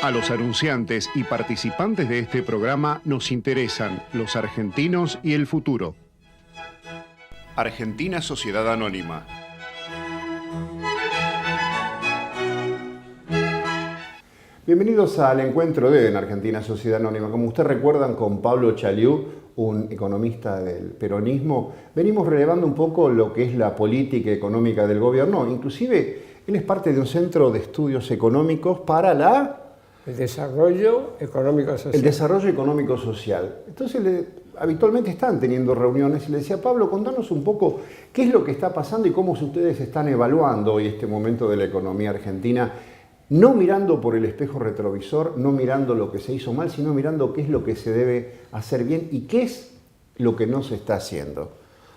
A los anunciantes y participantes de este programa nos interesan los argentinos y el futuro. Argentina Sociedad Anónima. Bienvenidos al encuentro de en Argentina Sociedad Anónima. Como ustedes recuerdan, con Pablo Chaliú, un economista del peronismo, venimos relevando un poco lo que es la política económica del gobierno. Inclusive, él es parte de un centro de estudios económicos para el desarrollo económico-social. El desarrollo económico-social. Entonces, habitualmente están teniendo reuniones y le decía, Pablo, contanos un poco qué es lo que está pasando y cómo ustedes están evaluando hoy este momento de la economía argentina, no mirando por el espejo retrovisor, no mirando lo que se hizo mal, sino mirando qué es lo que se debe hacer bien y qué es lo que no se está haciendo.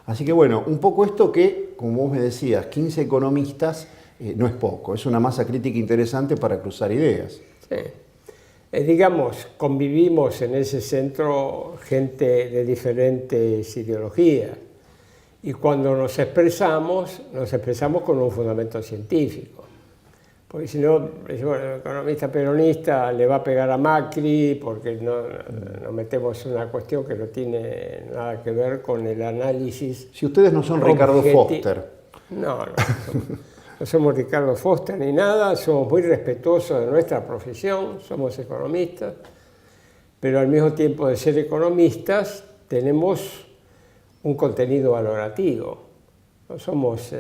Así que bueno, un poco esto que, como vos me decías, 15 economistas no es poco, es una masa crítica interesante para cruzar ideas. Sí. Digamos, convivimos en ese centro gente de diferentes ideologías y cuando nos expresamos con un fundamento científico. Porque si no, bueno, el economista peronista le va a pegar a Macri porque nos metemos en una cuestión que no tiene nada que ver con el análisis. Si ustedes no son Ricardo Foster. No. No somos Ricardo Foster ni nada, somos muy respetuosos de nuestra profesión, somos economistas, pero al mismo tiempo de ser economistas tenemos un contenido valorativo. No somos,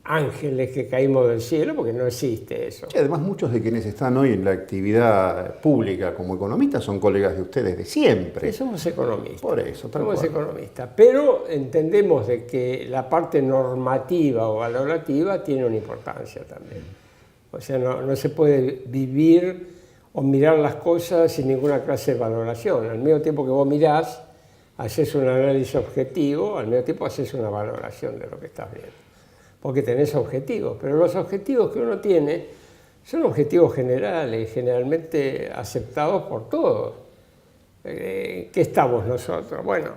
ángeles que caímos del cielo, porque no existe eso. Sí, además, muchos de quienes están hoy en la actividad pública como economistas son colegas de ustedes de siempre. Sí, somos economistas. Por eso, somos economistas, pero entendemos de que la parte normativa o valorativa tiene una importancia también. O sea, no se puede vivir o mirar las cosas sin ninguna clase de valoración. Al mismo tiempo que vos mirás, haces un análisis objetivo, al mismo tiempo haces una valoración de lo que estás viendo. Porque tenés objetivos, pero los objetivos que uno tiene son objetivos generales, generalmente aceptados por todos. ¿Qué estamos nosotros? Bueno,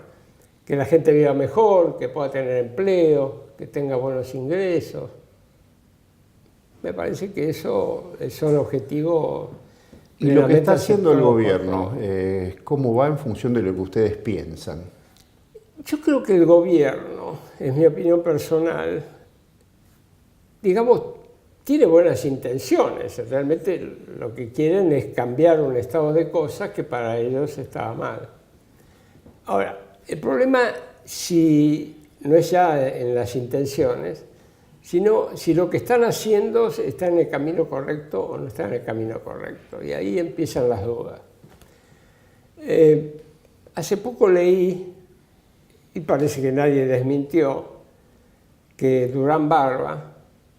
que la gente viva mejor, que pueda tener empleo, que tenga buenos ingresos. Me parece que eso son objetivos. Y lo que está haciendo el gobierno, ¿cómo va en función de lo que ustedes piensan? Yo creo que el gobierno, es mi opinión personal, digamos, tiene buenas intenciones. Realmente lo que quieren es cambiar un estado de cosas que para ellos estaba mal. Ahora, el problema si no es ya en las intenciones, sino si lo que están haciendo está en el camino correcto o no está en el camino correcto. Y ahí empiezan las dudas. Hace poco leí, y parece que nadie desmintió, que Durán Barba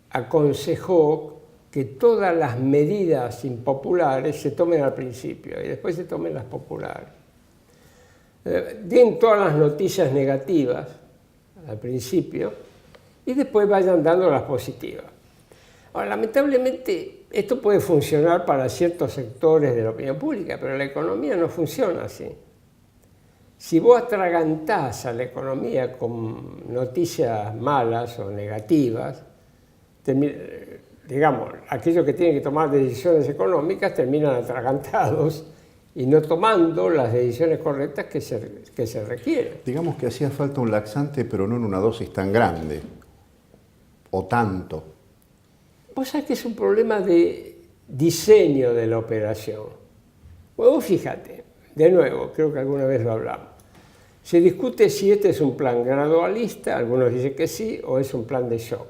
aconsejó que todas las medidas impopulares se tomen al principio y después se tomen las populares. Den todas las noticias negativas al principio y después vayan dando las positivas. Ahora, lamentablemente, esto puede funcionar para ciertos sectores de la opinión pública, pero la economía no funciona así. Si vos atragantás a la economía con noticias malas o negativas, digamos, aquellos que tienen que tomar decisiones económicas terminan atragantados y no tomando las decisiones correctas que se requieren. Digamos que hacía falta un laxante, pero no en una dosis tan grande, o tanto. Vos sabés que es un problema de diseño de la operación. Bueno, vos fíjate, de nuevo, creo que alguna vez lo hablamos. Se discute si este es un plan gradualista, algunos dicen que sí, o es un plan de shock.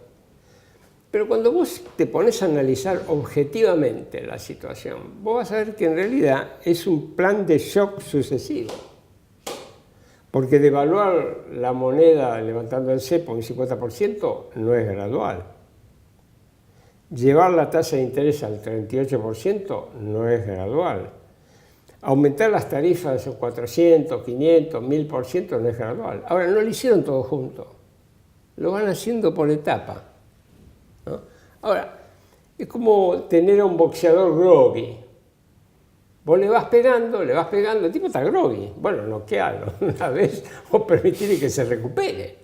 Pero cuando vos te pones a analizar objetivamente la situación, vos vas a ver que en realidad es un plan de shock sucesivo. Porque devaluar la moneda levantando el cepo un 50% no es gradual. Llevar la tasa de interés al 38% no es gradual. Aumentar las tarifas en 400, 500, 1000% no es gradual. Ahora, no lo hicieron todo junto. Lo van haciendo por etapas. ¿No? Ahora, es como tener a un boxeador groggy. Vos le vas pegando, el tipo está groggy. Bueno, noquealo una vez o permitirle que se recupere.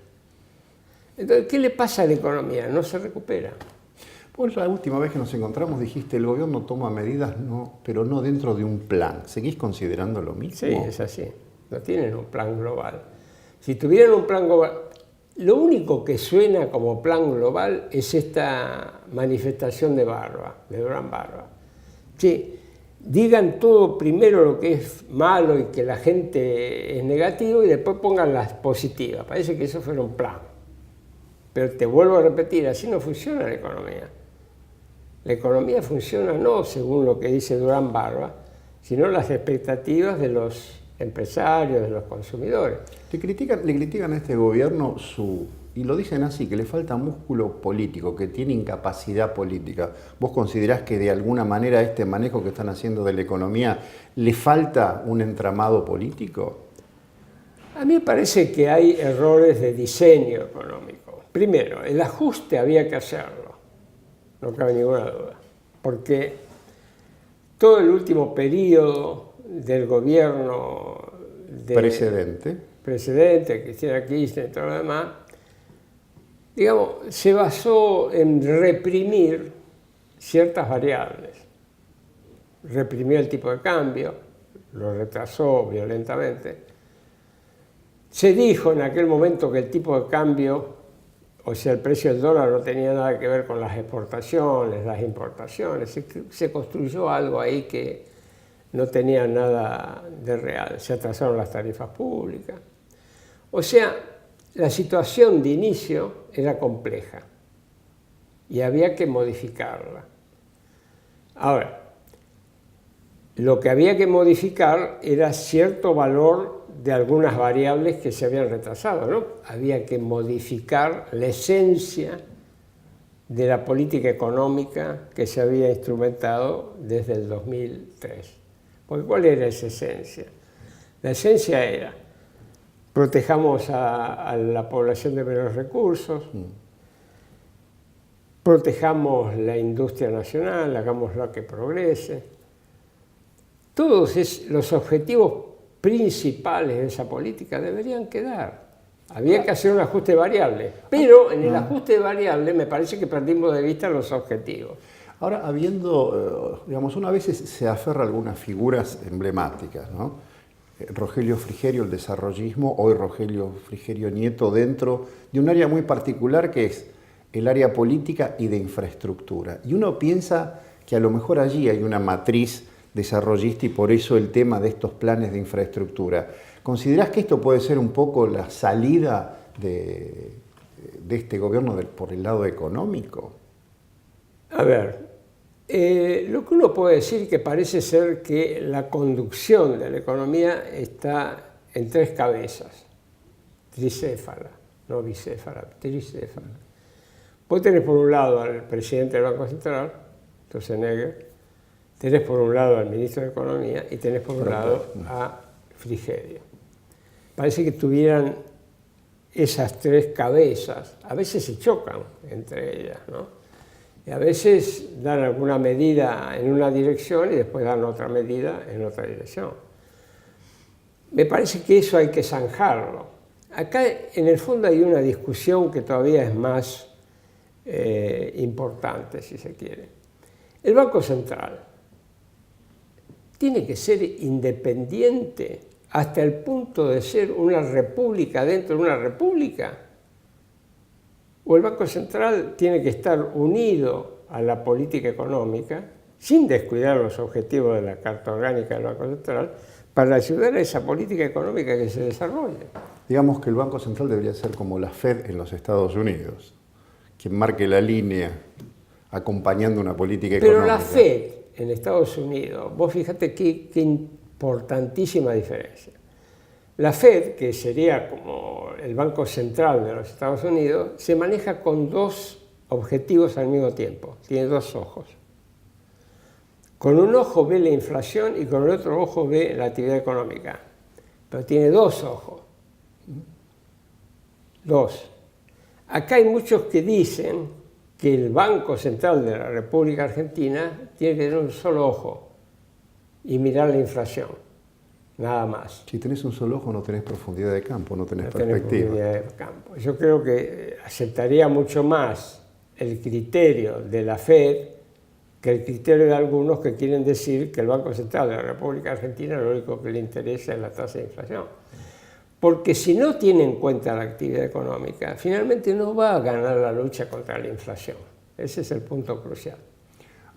Entonces, ¿qué le pasa a la economía? No se recupera. Vos la última vez que nos encontramos dijiste el gobierno toma medidas, no, pero no dentro de un plan. ¿Seguís considerando lo mismo? Sí, es así. No tienen un plan global. Si tuvieran un plan global, lo único que suena como plan global es esta manifestación de Durán Barba. Sí, digan todo primero lo que es malo y que la gente es negativo y después pongan las positivas. Parece que eso fuera un plan. Pero te vuelvo a repetir, así no funciona la economía. La economía funciona no según lo que dice Durán Barba, sino las expectativas de los empresarios, de los consumidores. Le critican a este gobierno y lo dicen así, que le falta músculo político, que tiene incapacidad política. ¿Vos considerás que de alguna manera a este manejo que están haciendo de la economía le falta un entramado político? A mí me parece que hay errores de diseño económico. Primero, el ajuste había que hacerlo, no cabe ninguna duda, porque todo el último periodo del gobierno precedente, Cristina Kirchner y todo lo demás, digamos, se basó en reprimir ciertas variables. Reprimió el tipo de cambio, lo retrasó violentamente. Se dijo en aquel momento que el tipo de cambio, o sea, el precio del dólar no tenía nada que ver con las exportaciones, las importaciones. Se construyó algo ahí que no tenía nada de real. Se atrasaron las tarifas públicas. O sea, la situación de inicio era compleja y había que modificarla. Ahora, lo que había que modificar era cierto valor de algunas variables que se habían retrasado, ¿no? Había que modificar la esencia de la política económica que se había instrumentado desde el 2003. Porque ¿cuál era esa esencia? La esencia era: protejamos a la población de menos recursos, protejamos la industria nacional, hagámosla que progrese. Todos los objetivos principales de esa política deberían quedar. Había que hacer un ajuste variable, pero en el ajuste variable me parece que perdimos de vista los objetivos. Ahora, digamos, una vez se aferra a algunas figuras emblemáticas, ¿no? Rogelio Frigerio, el desarrollismo, hoy Rogelio Frigerio Nieto, dentro de un área muy particular que es el área política y de infraestructura. Y uno piensa que a lo mejor allí hay una matriz desarrollista y por eso el tema de estos planes de infraestructura. ¿Considerás que esto puede ser un poco la salida de este gobierno por el lado económico? A ver, lo que uno puede decir es que parece ser que la conducción de la economía está en tres cabezas, tricéfala, no bicéfala, tricéfala. Vos tenés por un lado al presidente del Banco Central, Sturzenegger, tenés por un lado al ministro de Economía y tenés por un lado a Frigerio. Parece que tuvieran esas tres cabezas, a veces se chocan entre ellas, ¿no? Y a veces dan alguna medida en una dirección y después dan otra medida en otra dirección. Me parece que eso hay que zanjarlo. Acá en el fondo hay una discusión que todavía es más importante, si se quiere. El Banco Central tiene que ser independiente hasta el punto de ser una república dentro de una república. O el Banco Central tiene que estar unido a la política económica, sin descuidar los objetivos de la Carta Orgánica del Banco Central, para ayudar a esa política económica que se desarrolle. Digamos que el Banco Central debería ser como la Fed en los Estados Unidos, quien marque la línea acompañando una política económica. Pero la Fed en Estados Unidos, vos fíjate qué importantísima diferencia. La Fed, que sería como el Banco Central de los Estados Unidos, se maneja con dos objetivos al mismo tiempo, tiene dos ojos. Con un ojo ve la inflación y con el otro ojo ve la actividad económica, pero tiene dos ojos. Dos. Acá hay muchos que dicen que el Banco Central de la República Argentina tiene que tener un solo ojo y mirar la inflación, nada más. Si tenés un solo ojo no tenés profundidad de campo, no tenés perspectiva. Profundidad de campo. Yo creo que aceptaría mucho más el criterio de la Fed que el criterio de algunos que quieren decir que el Banco Central de la República Argentina lo único que le interesa es la tasa de inflación. Porque si no tiene en cuenta la actividad económica, finalmente no va a ganar la lucha contra la inflación. Ese es el punto crucial.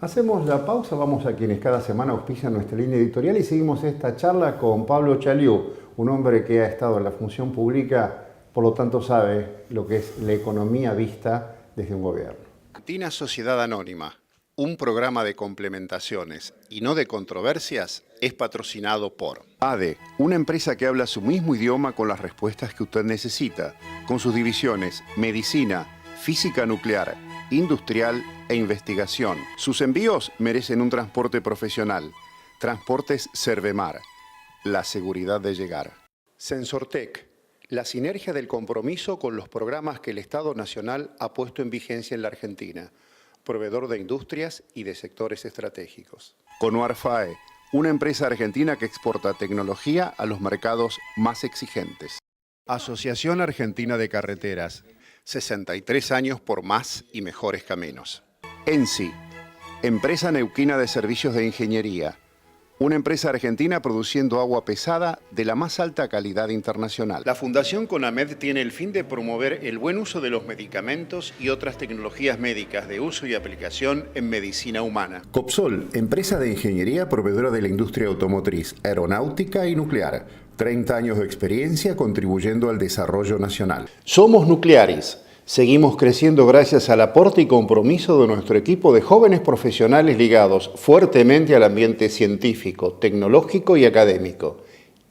Hacemos la pausa, vamos a quienes cada semana auspician nuestra línea editorial y seguimos esta charla con Pablo Chaliú, un hombre que ha estado en la función pública, por lo tanto sabe lo que es la economía vista desde un gobierno. Argentina Sociedad Anónima, un programa de complementaciones y no de controversias, es patrocinado por ADE, una empresa que habla su mismo idioma con las respuestas que usted necesita, con sus divisiones medicina, física nuclear, industrial e investigación. Sus envíos merecen un transporte profesional. Transportes Servemar, la seguridad de llegar. Sensortec, la sinergia del compromiso con los programas que el Estado Nacional ha puesto en vigencia en la Argentina, proveedor de industrias y de sectores estratégicos. Conuar FAE, una empresa argentina que exporta tecnología a los mercados más exigentes. Asociación Argentina de Carreteras, 63 años por más y mejores caminos. ENSI, empresa neuquina de servicios de ingeniería, una empresa argentina produciendo agua pesada de la más alta calidad internacional. La Fundación CONAMED tiene el fin de promover el buen uso de los medicamentos y otras tecnologías médicas de uso y aplicación en medicina humana. Copsol, empresa de ingeniería proveedora de la industria automotriz, aeronáutica y nuclear. 30 años de experiencia contribuyendo al desarrollo nacional. Somos Nuclearis. Seguimos creciendo gracias al aporte y compromiso de nuestro equipo de jóvenes profesionales ligados fuertemente al ambiente científico, tecnológico y académico.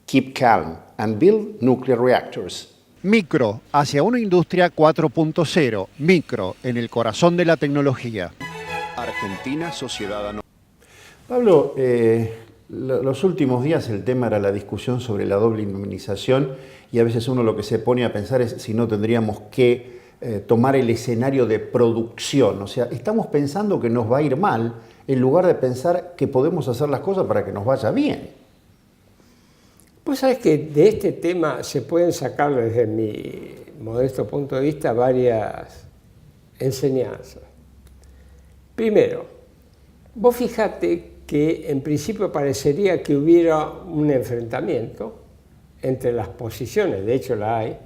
Keep calm and build nuclear reactors. Micro, hacia una industria 4.0. Micro, en el corazón de la tecnología. Argentina Sociedad Anónima. Pablo, los últimos días el tema era la discusión sobre la doble indemnización y a veces uno lo que se pone a pensar es si no tendríamos que tomar el escenario de producción. O sea, estamos pensando que nos va a ir mal en lugar de pensar que podemos hacer las cosas para que nos vaya bien. Pues sabes que de este tema se pueden sacar desde mi modesto punto de vista varias enseñanzas. Primero, vos fíjate que en principio parecería que hubiera un enfrentamiento entre las posiciones, de hecho la hay,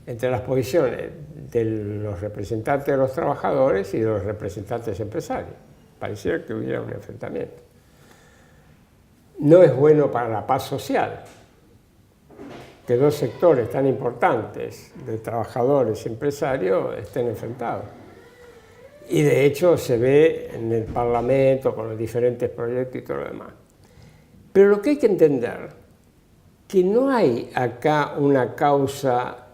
entre las posiciones de los representantes de los trabajadores y de los representantes empresarios. Pareciera que hubiera un enfrentamiento. No es bueno para la paz social que dos sectores tan importantes de trabajadores y empresarios estén enfrentados. Y de hecho se ve en el Parlamento con los diferentes proyectos y todo lo demás. Pero lo que hay que entender, que no hay acá una causa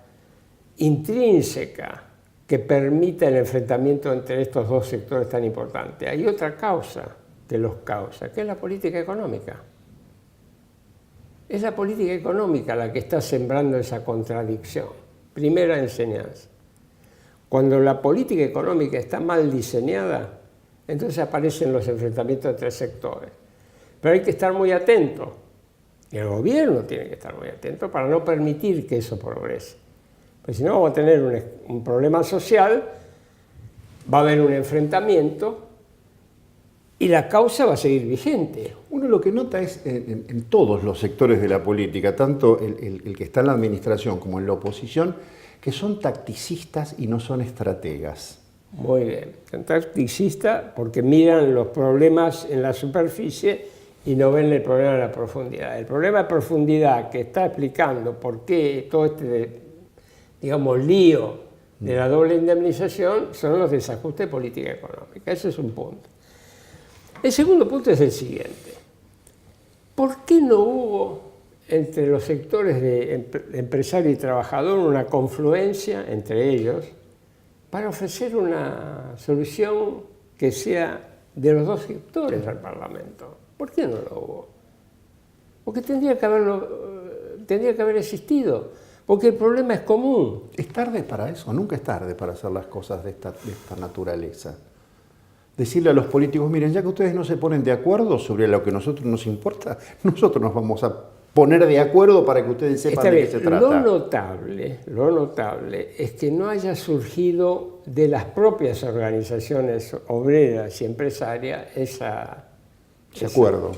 intrínseca que permita el enfrentamiento entre estos dos sectores tan importantes. Hay otra causa que los causa, que es la política económica. Es la política económica la que está sembrando esa contradicción. Primera enseñanza. Cuando la política económica está mal diseñada, entonces aparecen los enfrentamientos entre sectores. Pero hay que estar muy atento, y el gobierno tiene que estar muy atento para no permitir que eso progrese. Pues si no, vamos a tener un problema social, va a haber un enfrentamiento y la causa va a seguir vigente. Uno lo que nota es en todos los sectores de la política, tanto el que está en la administración como en la oposición, que son tacticistas y no son estrategas. Muy bien, son tacticistas porque miran los problemas en la superficie y no ven el problema en la profundidad. El problema de profundidad que está explicando por qué todo este, digamos, lío de la doble indemnización son los desajustes de política económica. Ese es un punto. El segundo punto es el siguiente. ¿Por qué no hubo entre los sectores de empresario y trabajador una confluencia entre ellos para ofrecer una solución que sea de los dos sectores al Parlamento? ¿Por qué no lo hubo? Porque tendría que haber existido. Porque el problema es común. ¿Es tarde para eso? Nunca es tarde para hacer las cosas de esta naturaleza. Decirle a los políticos, miren, ya que ustedes no se ponen de acuerdo sobre lo que a nosotros nos importa, nosotros nos vamos a poner de acuerdo para que ustedes sepan de qué se trata. Lo notable es que no haya surgido de las propias organizaciones obreras y empresarias ese acuerdo.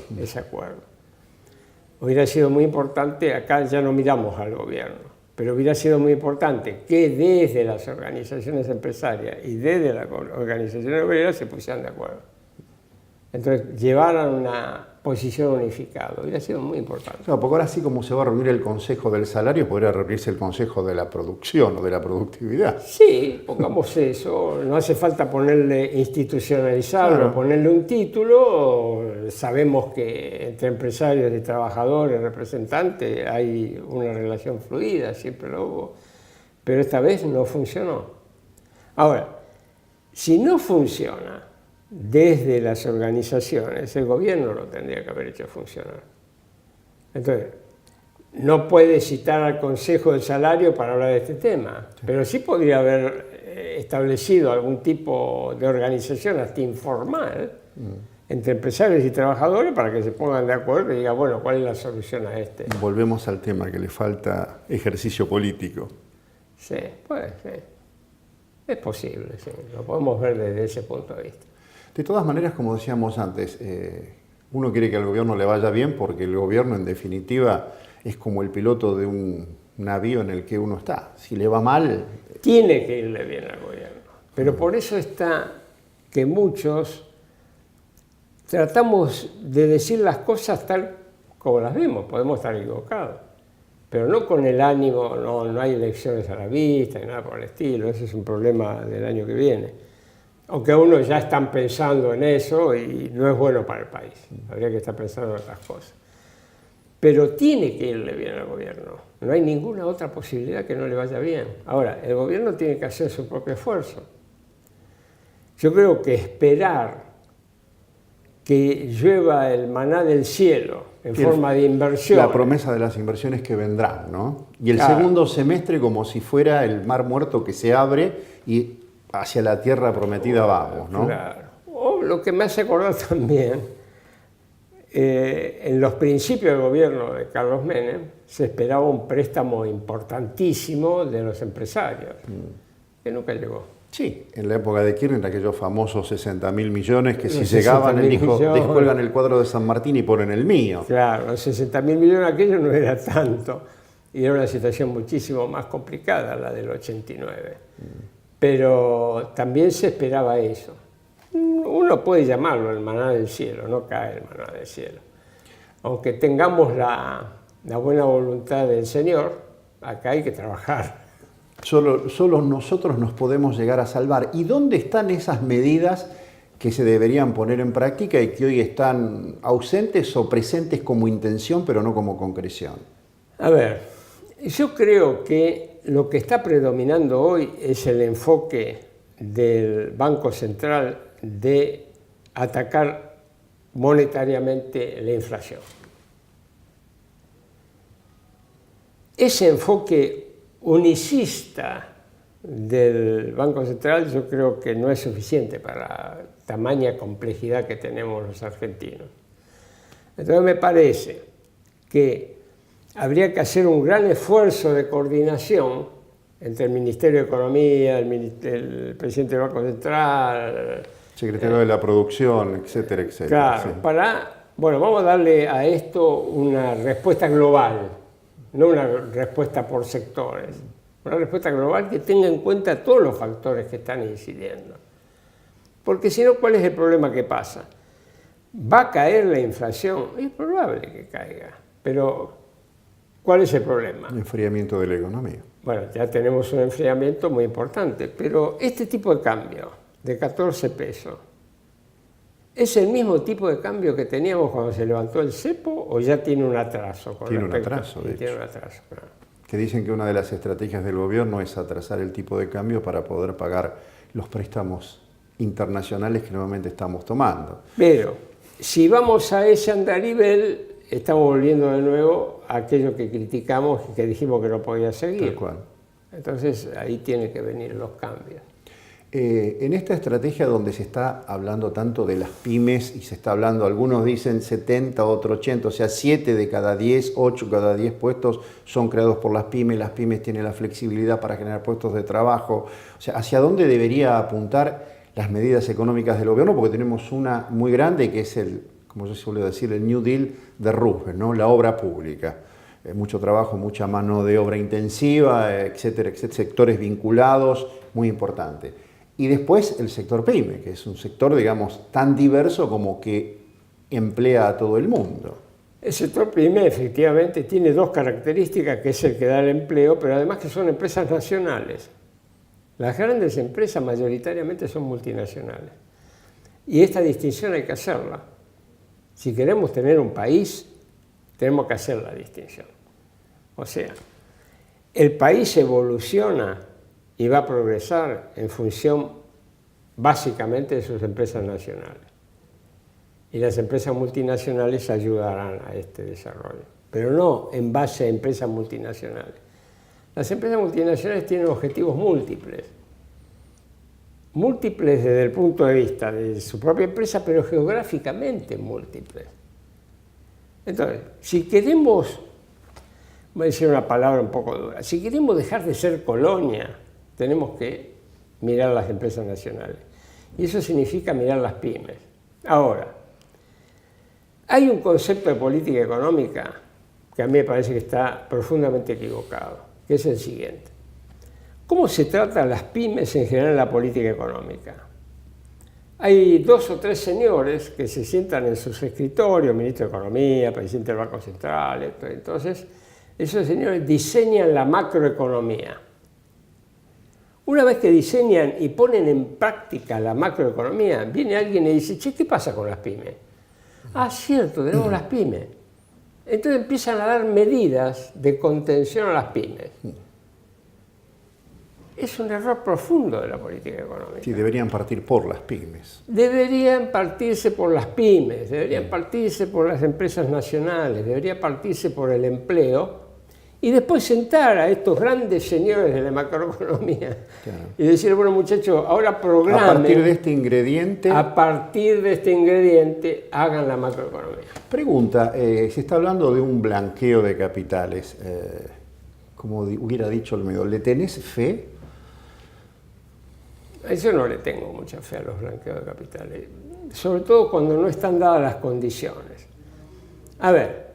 Hubiera sido muy importante, acá ya no miramos al gobierno, pero hubiera sido muy importante que desde las organizaciones empresarias y desde las organizaciones obreras se pusieran de acuerdo. Entonces, llevaran una posición unificada, hubiera sido muy importante. Claro, porque ahora así como se va a reunir el Consejo del Salario, podría reunirse el Consejo de la Producción o de la Productividad. Sí, pongamos eso, no hace falta institucionalizarlo, claro, ponerle un título, sabemos que entre empresarios y trabajadores, representantes, hay una relación fluida, siempre lo hubo, pero esta vez no funcionó. Ahora, si no funciona desde las organizaciones, el gobierno lo tendría que haber hecho funcionar. Entonces, no puede citar al Consejo del Salario para hablar de este tema, pero sí podría haber establecido algún tipo de organización hasta informal entre empresarios y trabajadores para que se pongan de acuerdo y digan, bueno, ¿cuál es la solución a este? Volvemos al tema, que le falta ejercicio político. Sí, puede ser. Es posible, sí. Lo podemos ver desde ese punto de vista. De todas maneras, como decíamos antes, uno quiere que al gobierno le vaya bien porque el gobierno, en definitiva, es como el piloto de un navío en el que uno está. Si le va mal... Tiene que irle bien al gobierno. Pero por eso está que muchos tratamos de decir las cosas tal como las vemos. Podemos estar equivocados, pero no con el ánimo, no hay elecciones a la vista, ni nada por el estilo. Ese es un problema del año que viene. Aunque unos ya están pensando en eso y no es bueno para el país. Habría que estar pensando en otras cosas. Pero tiene que irle bien al gobierno. No hay ninguna otra posibilidad que no le vaya bien. Ahora, el gobierno tiene que hacer su propio esfuerzo. Yo creo que esperar que llueva el maná del cielo en forma de inversión. La promesa de las inversiones que vendrán, ¿no? Y el segundo semestre como si fuera el mar muerto que se abre y hacia la tierra prometida vamos, ¿no? Claro. O lo que me hace acordar también, en los principios del gobierno de Carlos Menem se esperaba un préstamo importantísimo de los empresarios, que nunca llegó. Sí, en la época de Kirchner, aquellos famosos 60.000 millones que si llegaban, él dijo, descuelgan el cuadro de San Martín y ponen el mío. Claro, los 60.000 millones aquello no era tanto, y era una situación muchísimo más complicada la del 89. Pero también se esperaba eso. Uno puede llamarlo el maná del cielo, no cae el maná del cielo. Aunque tengamos la buena voluntad del Señor, acá hay que trabajar. Solo nosotros nos podemos llegar a salvar. ¿Y dónde están esas medidas que se deberían poner en práctica y que hoy están ausentes o presentes como intención, pero no como concreción? A ver, yo creo que lo que está predominando hoy es el enfoque del Banco Central de atacar monetariamente la inflación. Ese enfoque unicista del Banco Central yo creo que no es suficiente para la tamaña complejidad que tenemos los argentinos. Entonces me parece que habría que hacer un gran esfuerzo de coordinación entre el Ministerio de Economía, el presidente del Banco Central, secretario de la Producción, etcétera, etcétera. Claro, sí. Bueno, vamos a darle a esto una respuesta global, no una respuesta por sectores, una respuesta global que tenga en cuenta todos los factores que están incidiendo. Porque si no, ¿cuál es el problema que pasa? ¿Va a caer la inflación? Es probable que caiga, pero ¿cuál es el problema? El enfriamiento de la economía. Bueno, ya tenemos un enfriamiento muy importante, pero este tipo de cambio de 14 pesos, ¿es el mismo tipo de cambio que teníamos cuando se levantó el cepo o ya tiene un atraso? Tiene un atraso, de hecho. Tiene un atraso, claro. Que dicen que una de las estrategias del gobierno es atrasar el tipo de cambio para poder pagar los préstamos internacionales que nuevamente estamos tomando. Pero si vamos a ese andarivel, estamos volviendo de nuevo a aquello que criticamos y que dijimos que no podía seguir. Tal cual. Entonces ahí tienen que venir los cambios. En esta estrategia donde se está hablando tanto de las pymes y se está hablando, algunos dicen 70, otros 80, o sea, 7 de cada 10, 8 cada 10 puestos son creados por las pymes tienen la flexibilidad para generar puestos de trabajo, o sea, ¿hacia dónde debería apuntar las medidas económicas del gobierno? Porque tenemos una muy grande que es como yo suelo decir, el New Deal de Roosevelt, ¿no? La obra pública. Mucho trabajo, mucha mano de obra intensiva, etcétera, etcétera, sectores vinculados, muy importante. Y después el sector pyme, que es un sector, digamos, tan diverso como que emplea a todo el mundo. El sector pyme efectivamente tiene dos características, que es el que da el empleo, pero además que son empresas nacionales. Las grandes empresas mayoritariamente son multinacionales. Y esta distinción hay que hacerla. Si queremos tener un país, tenemos que hacer la distinción. O sea, el país evoluciona y va a progresar en función básicamente de sus empresas nacionales. Y las empresas multinacionales ayudarán a este desarrollo, pero no en base a empresas multinacionales. Las empresas multinacionales tienen objetivos múltiples. Múltiples desde el punto de vista de su propia empresa, pero geográficamente múltiples. Entonces, si queremos, voy a decir una palabra un poco dura, si queremos dejar de ser colonia, tenemos que mirar las empresas nacionales. Y eso significa mirar las pymes. Ahora, hay un concepto de política económica que a mí me parece que está profundamente equivocado, que es el siguiente. ¿Cómo se trata a las pymes en general en la política económica? Hay 2 o 3 señores que se sientan en sus escritorios, ministro de Economía, presidente del Banco Central, entonces esos señores diseñan la macroeconomía. Una vez que diseñan y ponen en práctica la macroeconomía, viene alguien y dice, che, ¿qué pasa con las pymes? Ah, cierto, tenemos las pymes. Entonces empiezan a dar medidas de contención a las pymes. Es un error profundo de la política económica. Sí, deberían partir por las pymes. Deberían partirse por las pymes, deberían partirse por las empresas nacionales, debería partirse por el empleo y después sentar a estos grandes señores de la macroeconomía y decir, bueno muchachos, ahora programen. A partir de este ingrediente. A partir de este ingrediente hagan la macroeconomía. Pregunta, se está hablando de un blanqueo de capitales. Como hubiera dicho Olmedo, ¿le tenés fe? Yo no le tengo mucha fe a los blanqueos de capitales, sobre todo cuando no están dadas las condiciones. A ver,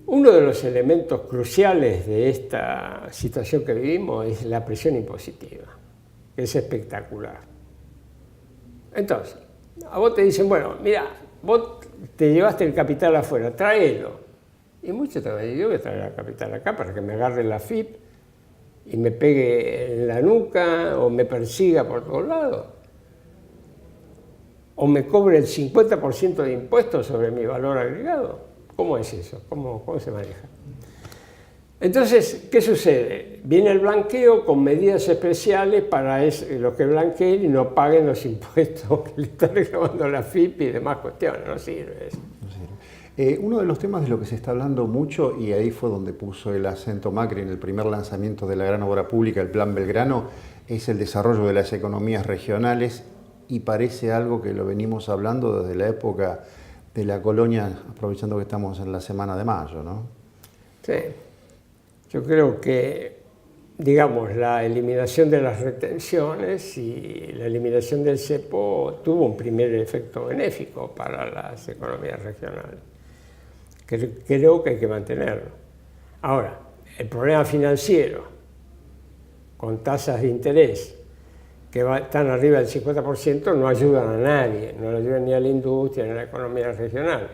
uno de los elementos cruciales de esta situación que vivimos es la presión impositiva, que es espectacular. Entonces, a vos te dicen, bueno, mira, vos te llevaste el capital afuera, tráelo. Y muchos te van a decir, yo voy a traer el capital acá para que me agarre la FIP y me pegue en la nuca o me persiga por todos lados. O me cobre el 50% de impuestos sobre mi valor agregado. ¿Cómo es eso? ¿Cómo se maneja? Entonces, ¿qué sucede? Viene el blanqueo con medidas especiales para los que blanqueen y no paguen los impuestos que le están reclamando la FIP y demás cuestiones. No sirve eso. Uno de los temas de lo que se está hablando mucho, y ahí fue donde puso el acento Macri en el primer lanzamiento de la gran obra pública, el Plan Belgrano, es el desarrollo de las economías regionales, y parece algo que lo venimos hablando desde la época de la colonia, aprovechando que estamos en la Semana de Mayo, ¿no? Sí. Yo creo que, digamos, la eliminación de las retenciones y la eliminación del cepo tuvo un primer efecto benéfico para las economías regionales. Creo que hay que mantenerlo. Ahora, el problema financiero, con tasas de interés que están arriba del 50%, no ayudan a nadie, no le ayudan ni a la industria ni a la economía regional.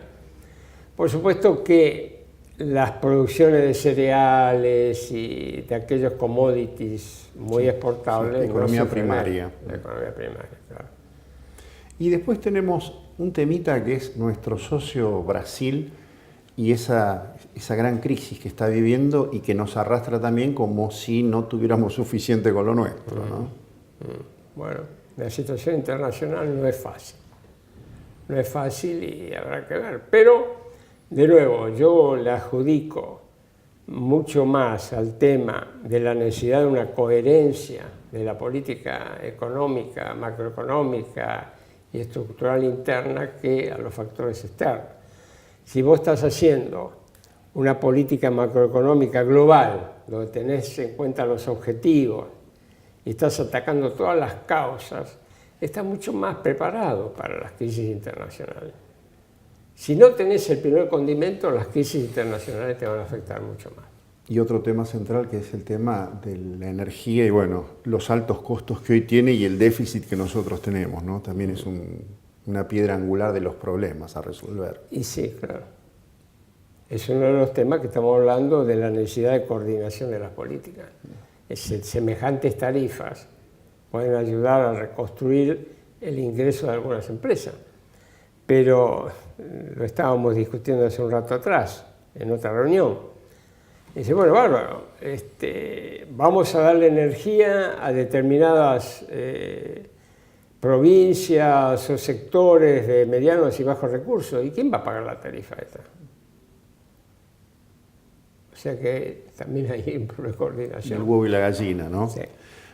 Por supuesto que las producciones de cereales y de aquellos commodities muy exportables. Sí, economía primaria. La economía primaria, claro. Y después tenemos un temita que es nuestro socio Brasil y esa gran crisis que está viviendo y que nos arrastra también como si no tuviéramos suficiente con lo nuestro, ¿no? Bueno, la situación internacional no es fácil. No es fácil y habrá que ver. Pero, de nuevo, yo le adjudico mucho más al tema de la necesidad de una coherencia de la política económica, macroeconómica y estructural interna que a los factores externos. Si vos estás haciendo una política macroeconómica global, donde tenés en cuenta los objetivos y estás atacando todas las causas, estás mucho más preparado para las crisis internacionales. Si no tenés el primer condimento, las crisis internacionales te van a afectar mucho más. Y otro tema central que es el tema de la energía y bueno, los altos costos que hoy tiene y el déficit que nosotros tenemos, ¿no? También es una piedra angular de los problemas a resolver. Y sí, claro. Es uno de los temas que estamos hablando de la necesidad de coordinación de las políticas. Semejantes tarifas pueden ayudar a reconstruir el ingreso de algunas empresas, pero lo estábamos discutiendo hace un rato atrás, en otra reunión. Dice, bueno, bárbaro, vamos a darle energía a determinadas provincias o sectores de medianos y bajos recursos. ¿Y quién va a pagar la tarifa esta? O sea que también hay un problema de coordinación. El huevo y la gallina, ¿no? Sí.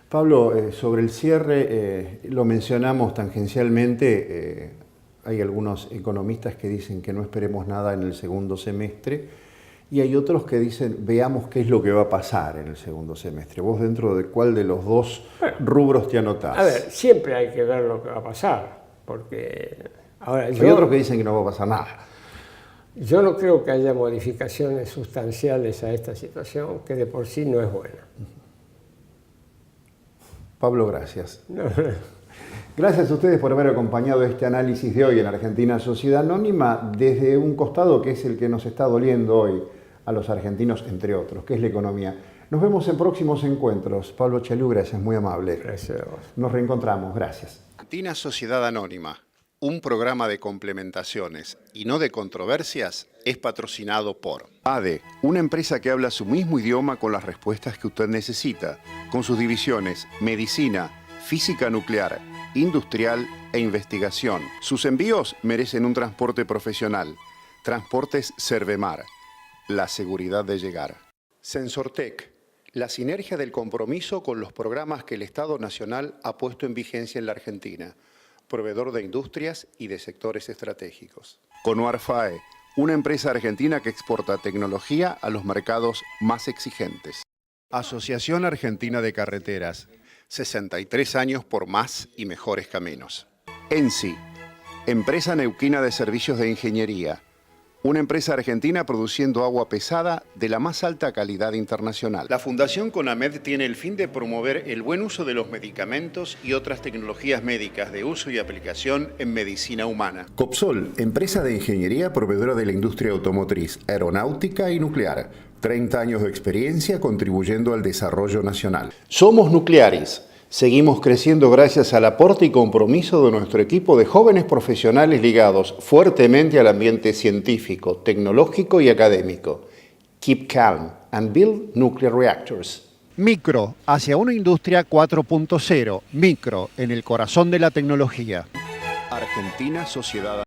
Pablo, sobre el cierre, lo mencionamos tangencialmente, hay algunos economistas que dicen que no esperemos nada en el segundo semestre, y hay otros que dicen, veamos qué es lo que va a pasar en el segundo semestre. ¿Vos dentro de cuál de los dos rubros te anotás? A ver, siempre hay que ver lo que va a pasar, porque ahora hay otros que dicen que no va a pasar nada. Yo no creo que haya modificaciones sustanciales a esta situación, que de por sí no es buena. Pablo, gracias. Gracias a ustedes por haber acompañado este análisis de hoy en Argentina Sociedad Anónima desde un costado que es el que nos está doliendo hoy a los argentinos, entre otros, que es la economía. Nos vemos en próximos encuentros. Pablo Chelú, gracias, muy amable. Gracias a vos. Nos reencontramos, gracias. Argentina Sociedad Anónima, un programa de complementaciones y no de controversias, es patrocinado por ADE, una empresa que habla su mismo idioma con las respuestas que usted necesita, con sus divisiones medicina, física nuclear, industrial e investigación. Sus envíos merecen un transporte profesional. Transportes Servemar, la seguridad de llegar. Sensortec, la sinergia del compromiso con los programas que el Estado Nacional ha puesto en vigencia en la Argentina, proveedor de industrias y de sectores estratégicos. Conuar FAE, una empresa argentina que exporta tecnología a los mercados más exigentes. Asociación Argentina de Carreteras, 63 años por más y mejores caminos. ENSI, empresa neuquina de servicios de ingeniería, una empresa argentina produciendo agua pesada de la más alta calidad internacional. La Fundación CONAMED tiene el fin de promover el buen uso de los medicamentos y otras tecnologías médicas de uso y aplicación en medicina humana. Copsol, empresa de ingeniería proveedora de la industria automotriz, aeronáutica y nuclear. 30 años de experiencia contribuyendo al desarrollo nacional. Somos Nuclearis. Seguimos creciendo gracias al aporte y compromiso de nuestro equipo de jóvenes profesionales ligados fuertemente al ambiente científico, tecnológico y académico. Keep calm and build nuclear reactors. Micro, hacia una industria 4.0. Micro, en el corazón de la tecnología. Argentina Sociedad